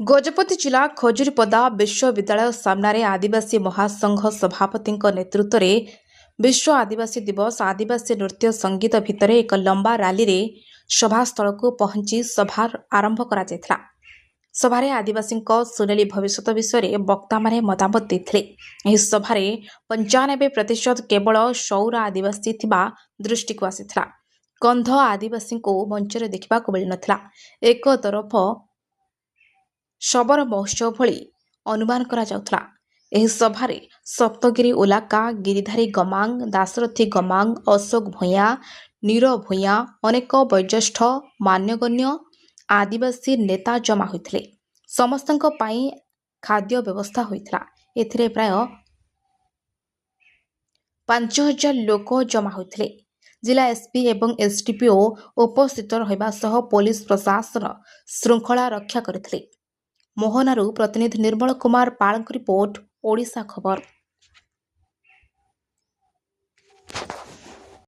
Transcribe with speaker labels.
Speaker 1: गजपति जिला खजुरीपदा विश्वविद्यालय सामने आदिवासी महासंघ सभापति नेतृत्व में विश्व आदिवासी दिवस आदिवासी नृत्य संगीत भितर एक लंबा रैली रे सभास्थल को पहुंची सभा आरंभ करा जायथिला। सभारे आदिवासी सुनेली भविष्य विषय वक्ता माने मतामत देथिले। एही सभारे 95% केवल सौर आदिवासी थिबा दृष्टि को आसीथिला। कंध आदिवासी को मंचरे देखा मिल नथिला। एक तरफ शबर महोत्सव भली अनुमान करा जाउथला। एही सभारे सप्तगिरी उलाका गिरिधारी गमांग दाशरथी गमांग अशोक भूया नीर भूया अनेक वयोज्येष्ठ मान्यगण्य आदिवासी नेता जमा होइथिले। समस्तଙ୍କ ପାଇଁ खाद्य व्यवस्था होइथिला। एथिरे प्राय 5000 लोक जमा होइथिले। जिला एसपी एवं एसडीपीओ उपस्थित रहिबा सह पुलिस प्रशासन श्रृंखला रक्षा करथिले। मोहनारू प्रतिनिधि निर्मल कुमार पालक रिपोर्ट ओडिशा खबर।